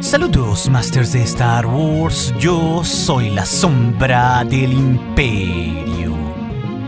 Saludos, Masters de Star Wars. Yo soy la sombra del Imperio.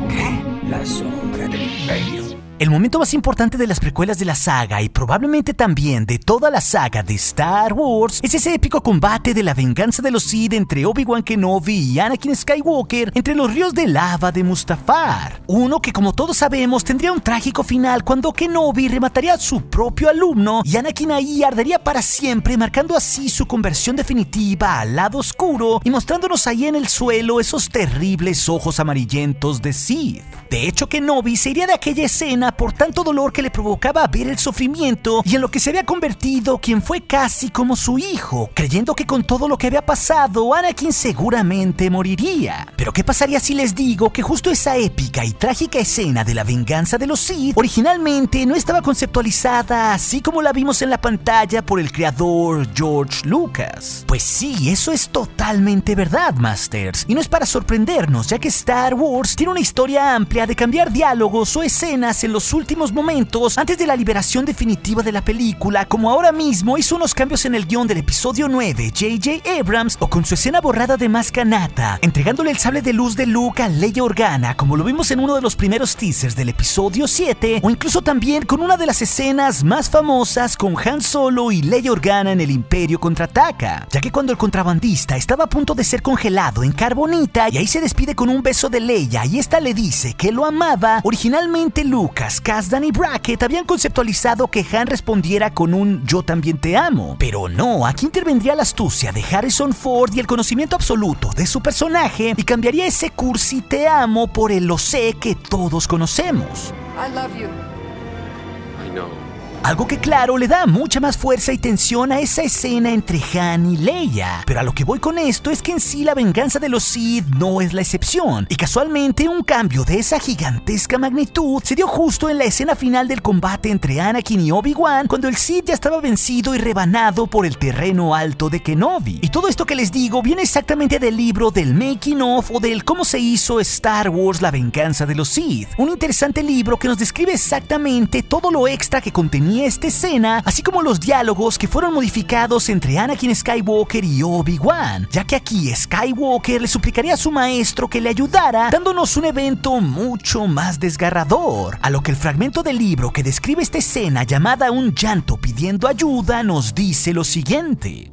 ¿Qué? La sombra del Imperio. El momento más importante de las precuelas de la saga y probablemente también de toda la saga de Star Wars es ese épico combate de la venganza de los Sith entre Obi-Wan Kenobi y Anakin Skywalker entre los ríos de lava de Mustafar. Uno que, como todos sabemos, tendría un trágico final cuando Kenobi remataría a su propio alumno y Anakin ahí ardería para siempre, marcando así su conversión definitiva al lado oscuro y mostrándonos ahí en el suelo esos terribles ojos amarillentos de Sith. De hecho, Kenobi se iría de aquella escena por tanto dolor que le provocaba ver el sufrimiento y en lo que se había convertido quien fue casi como su hijo, creyendo que con todo lo que había pasado, Anakin seguramente moriría. Pero ¿qué pasaría si les digo que justo esa épica y trágica escena de la venganza de los Sith originalmente no estaba conceptualizada así como la vimos en la pantalla por el creador George Lucas? Pues sí, eso es totalmente verdad, Masters, y no es para sorprendernos, ya que Star Wars tiene una historia amplia de cambiar diálogos o escenas en los últimos momentos antes de la liberación definitiva de la película, como ahora mismo hizo unos cambios en el guión del episodio 9 J.J. Abrams, o con su escena borrada de Maz Kanata, entregándole el sable de luz de Luke a Leia Organa, como lo vimos en uno de los primeros teasers del episodio 7, o incluso también con una de las escenas más famosas con Han Solo y Leia Organa en el Imperio Contraataca, ya que cuando el contrabandista estaba a punto de ser congelado en carbonita y ahí se despide con un beso de Leia y esta le dice que lo amaba, originalmente Lucas, Kasdan y Brackett habían conceptualizado que Han respondiera con un "yo también te amo", pero no, aquí intervendría la astucia de Harrison Ford y el conocimiento absoluto de su personaje y cambiaría ese cursi "te amo" por el "lo sé" que todos conocemos. I love you. I know. Algo que claro le da mucha más fuerza y tensión a esa escena entre Han y Leia. Pero a lo que voy con esto es que en sí la venganza de los Sith no es la excepción. Y casualmente un cambio de esa gigantesca magnitud se dio justo en la escena final del combate entre Anakin y Obi-Wan, cuando el Sith ya estaba vencido y rebanado por el terreno alto de Kenobi. Y todo esto que les digo viene exactamente del libro del Making of o del Cómo se hizo Star Wars: La venganza de los Sith. Un interesante libro que nos describe exactamente todo lo extra que contenía esta escena, así como los diálogos que fueron modificados entre Anakin Skywalker y Obi-Wan, ya que aquí Skywalker le suplicaría a su maestro que le ayudara, dándonos un evento mucho más desgarrador, a lo que el fragmento del libro que describe esta escena llamada Un llanto pidiendo ayuda nos dice lo siguiente.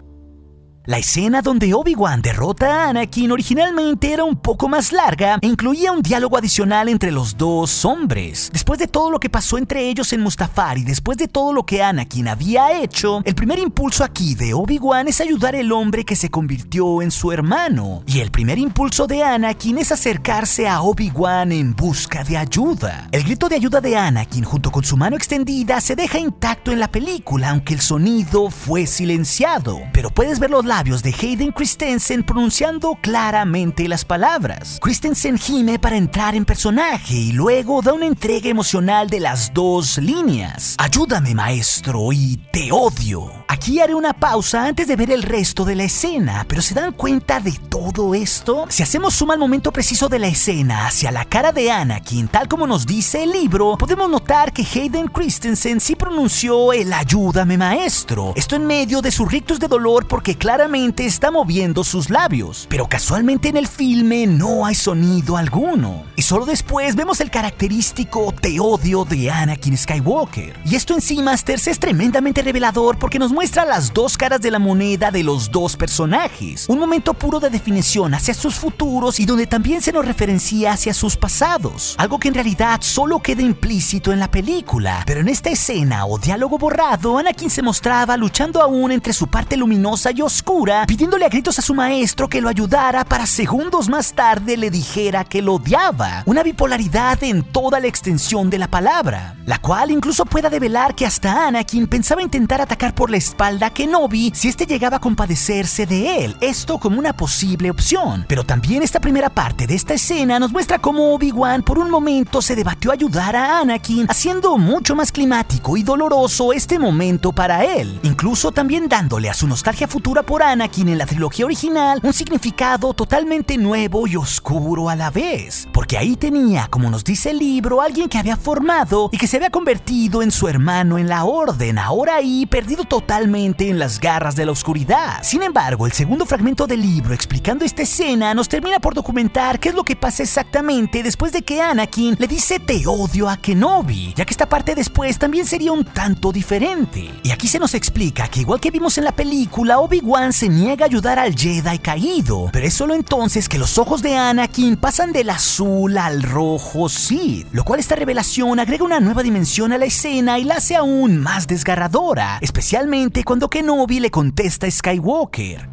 La escena donde Obi-Wan derrota a Anakin originalmente era un poco más larga e incluía un diálogo adicional entre los dos hombres. Después de todo lo que pasó entre ellos en Mustafar y después de todo lo que Anakin había hecho, el primer impulso aquí de Obi-Wan es ayudar al hombre que se convirtió en su hermano. Y el primer impulso de Anakin es acercarse a Obi-Wan en busca de ayuda. El grito de ayuda de Anakin junto con su mano extendida se deja intacto en la película, aunque el sonido fue silenciado. Pero puedes ver los labios de Hayden Christensen pronunciando claramente las palabras. Christensen gime para entrar en personaje y luego da una entrega emocional de las dos líneas. Ayúdame, maestro, y te odio. Aquí haré una pausa antes de ver el resto de la escena, pero ¿se dan cuenta de todo esto? Si hacemos suma al momento preciso de la escena hacia la cara de Anakin, tal como nos dice el libro, podemos notar que Hayden Christensen sí pronunció el "ayúdame, maestro". Esto en medio de sus rictus de dolor porque claramente está moviendo sus labios, pero casualmente en el filme no hay sonido alguno. Y solo después vemos el característico "te odio" de Anakin Skywalker. Y esto en sí, Masters, es tremendamente revelador porque nos muestra las dos caras de la moneda de los dos personajes. Un momento puro de definición hacia sus futuros y donde también se nos referencia hacia sus pasados. Algo que en realidad solo queda implícito en la película. Pero en esta escena o diálogo borrado, Anakin se mostraba luchando aún entre su parte luminosa y oscura, pidiéndole a gritos a su maestro que lo ayudara para segundos más tarde le dijera que lo odiaba. Una bipolaridad en toda la extensión de la palabra, la cual incluso pueda develar que hasta Anakin pensaba intentar atacar por la espalda a Kenobi si este llegaba a compadecerse de él, esto como una posible opción. Pero también esta primera parte de esta escena nos muestra cómo Obi-Wan por un momento se debatió ayudar a Anakin, haciendo mucho más climático y doloroso este momento para él, incluso también dándole a su nostalgia futura por Anakin en la trilogía original un significado totalmente nuevo y oscuro a la vez, porque ahí tenía, como nos dice el libro, alguien que había formado y que se había convertido en su hermano en la Orden, ahora ahí perdido totalmente totalmente en las garras de la oscuridad. Sin embargo, el segundo fragmento del libro explicando esta escena nos termina por documentar qué es lo que pasa exactamente después de que Anakin le dice te odio a Kenobi, ya que esta parte después también sería un tanto diferente. Y aquí se nos explica que igual que vimos en la película, Obi-Wan se niega a ayudar al Jedi caído, pero es solo entonces que los ojos de Anakin pasan del azul al rojo Sith, lo cual esta revelación agrega una nueva dimensión a la escena y la hace aún más desgarradora, especialmente cuando Kenobi le contesta a Skywalker: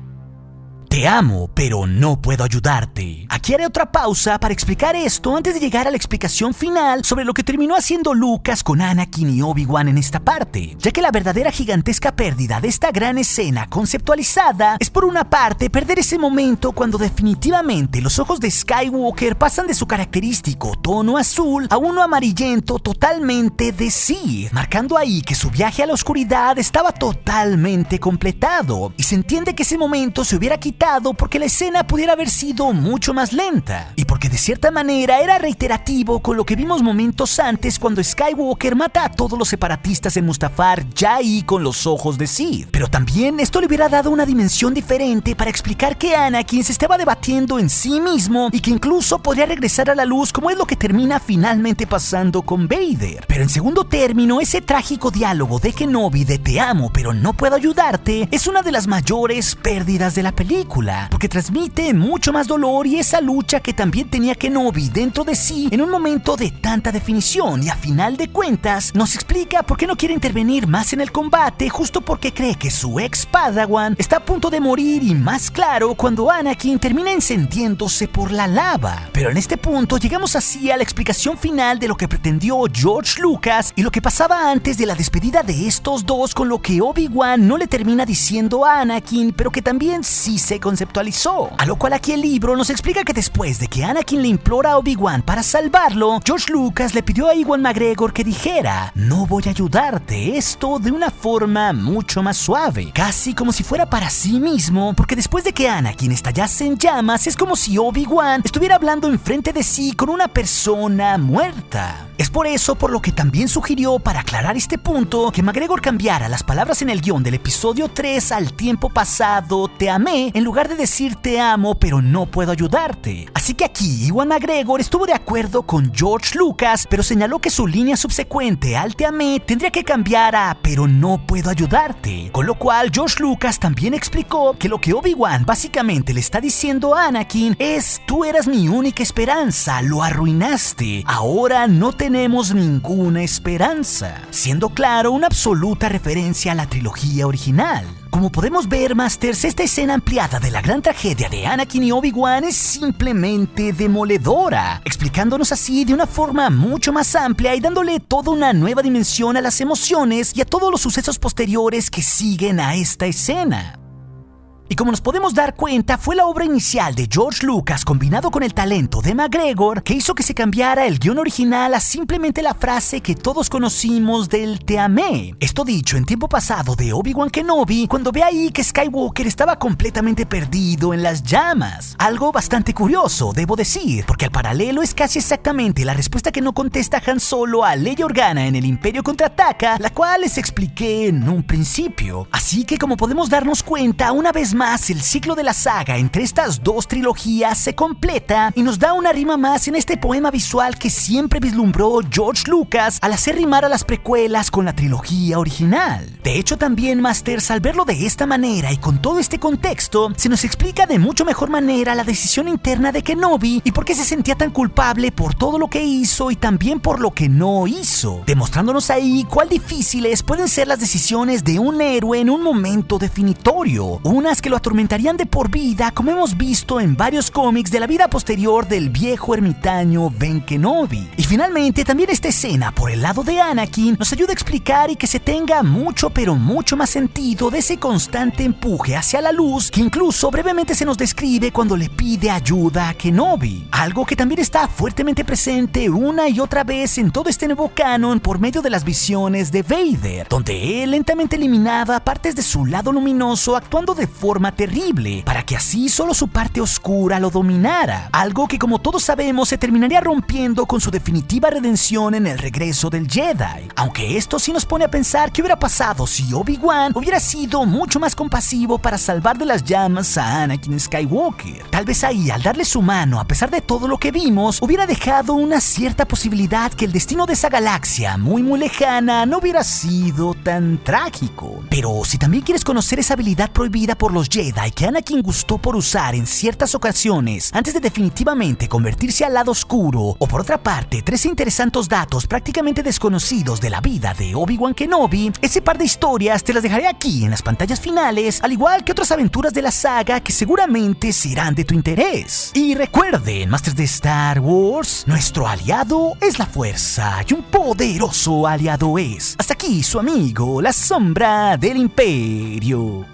te amo, pero no puedo ayudarte. Aquí haré otra pausa para explicar esto antes de llegar a la explicación final sobre lo que terminó haciendo Lucas con Anakin y Obi-Wan en esta parte, ya que la verdadera gigantesca pérdida de esta gran escena conceptualizada es por una parte perder ese momento cuando definitivamente los ojos de Skywalker pasan de su característico tono azul a uno amarillento totalmente de Sith, marcando ahí que su viaje a la oscuridad estaba totalmente completado, y se entiende que ese momento se hubiera quitado porque la escena pudiera haber sido mucho más lenta y porque de cierta manera era reiterativo con lo que vimos momentos antes cuando Skywalker mata a todos los separatistas en Mustafar ya ahí con los ojos de Sith. Pero también esto le hubiera dado una dimensión diferente para explicar que Anakin se estaba debatiendo en sí mismo y que incluso podría regresar a la luz, como es lo que termina finalmente pasando con Vader. Pero en segundo término, ese trágico diálogo de Kenobi de te amo pero no puedo ayudarte es una de las mayores pérdidas de la película, porque transmite mucho más dolor y esa lucha que también tenía Kenobi dentro de sí en un momento de tanta definición, y a final de cuentas nos explica por qué no quiere intervenir más en el combate, justo porque cree que su ex Padawan está a punto de morir, y más claro cuando Anakin termina encendiéndose por la lava. Pero en este punto llegamos así a la explicación final de lo que pretendió George Lucas y lo que pasaba antes de la despedida de estos dos, con lo que Obi-Wan no le termina diciendo a Anakin, pero que también sí se conceptualizó. A lo cual aquí el libro nos explica que después de que Anakin le implora a Obi-Wan para salvarlo, George Lucas le pidió a Ewan McGregor que dijera no voy a ayudarte, esto de una forma mucho más suave, casi como si fuera para sí mismo, porque después de que Anakin estallase en llamas es como si Obi-Wan estuviera hablando enfrente de sí con una persona muerta. Es por eso por lo que también sugirió, para aclarar este punto, que McGregor cambiara las palabras en el guión del episodio 3 al tiempo pasado te amé, en lugar de decir te amo pero no puedo ayudarte. Así que aquí Ewan McGregor estuvo de acuerdo con George Lucas, pero señaló que su línea subsecuente al te amé tendría que cambiar a pero no puedo ayudarte, con lo cual George Lucas también explicó que lo que Obi-Wan básicamente le está diciendo a Anakin es tú eras mi única esperanza, lo arruinaste, ahora no tenemos ninguna esperanza, siendo claro una absoluta referencia a la trilogía original. Como podemos ver, Masters, esta escena ampliada de la gran tragedia de Anakin y Obi-Wan es simplemente demoledora, explicándonos así de una forma mucho más amplia y dándole toda una nueva dimensión a las emociones y a todos los sucesos posteriores que siguen a esta escena. Y como nos podemos dar cuenta, fue la obra inicial de George Lucas combinado con el talento de McGregor que hizo que se cambiara el guión original a simplemente la frase que todos conocimos del te amé. Esto dicho en tiempo pasado de Obi-Wan Kenobi, cuando ve ahí que Skywalker estaba completamente perdido en las llamas. Algo bastante curioso, debo decir, porque al paralelo es casi exactamente la respuesta que no contesta Han Solo a Leia Organa en El Imperio Contraataca, la cual les expliqué en un principio. Así que como podemos darnos cuenta, una vez más el ciclo de la saga entre estas dos trilogías se completa y nos da una rima más en este poema visual que siempre vislumbró George Lucas al hacer rimar a las precuelas con la trilogía original. De hecho también, Masters, al verlo de esta manera y con todo este contexto, se nos explica de mucho mejor manera la decisión interna de Kenobi y por qué se sentía tan culpable por todo lo que hizo y también por lo que no hizo, demostrándonos ahí cuán difíciles pueden ser las decisiones de un héroe en un momento definitorio, unas que lo atormentarían de por vida, como hemos visto en varios cómics de la vida posterior del viejo ermitaño Ben Kenobi. Y finalmente también esta escena por el lado de Anakin nos ayuda a explicar y que se tenga mucho pero mucho más sentido de ese constante empuje hacia la luz que incluso brevemente se nos describe cuando le pide ayuda a Kenobi, algo que también está fuertemente presente una y otra vez en todo este nuevo canon por medio de las visiones de Vader, donde él lentamente eliminaba partes de su lado luminoso actuando de forma forma terrible, para que así solo su parte oscura lo dominara. Algo que, como todos sabemos, se terminaría rompiendo con su definitiva redención en el regreso del Jedi. Aunque esto sí nos pone a pensar qué hubiera pasado si Obi-Wan hubiera sido mucho más compasivo para salvar de las llamas a Anakin Skywalker. Tal vez ahí, al darle su mano, a pesar de todo lo que vimos, hubiera dejado una cierta posibilidad que el destino de esa galaxia muy lejana no hubiera sido tan trágico. Pero si también quieres conocer esa habilidad prohibida por los Jedi que Anakin gustó por usar en ciertas ocasiones antes de definitivamente convertirse al lado oscuro, o por otra parte 13 interesantes datos prácticamente desconocidos de la vida de Obi-Wan Kenobi, ese par de historias te las dejaré aquí en las pantallas finales, al igual que otras aventuras de la saga que seguramente serán de tu interés. Y recuerden, Masters de Star Wars, nuestro aliado es la fuerza y un poderoso aliado es. Hasta aquí su amigo, la sombra del imperio.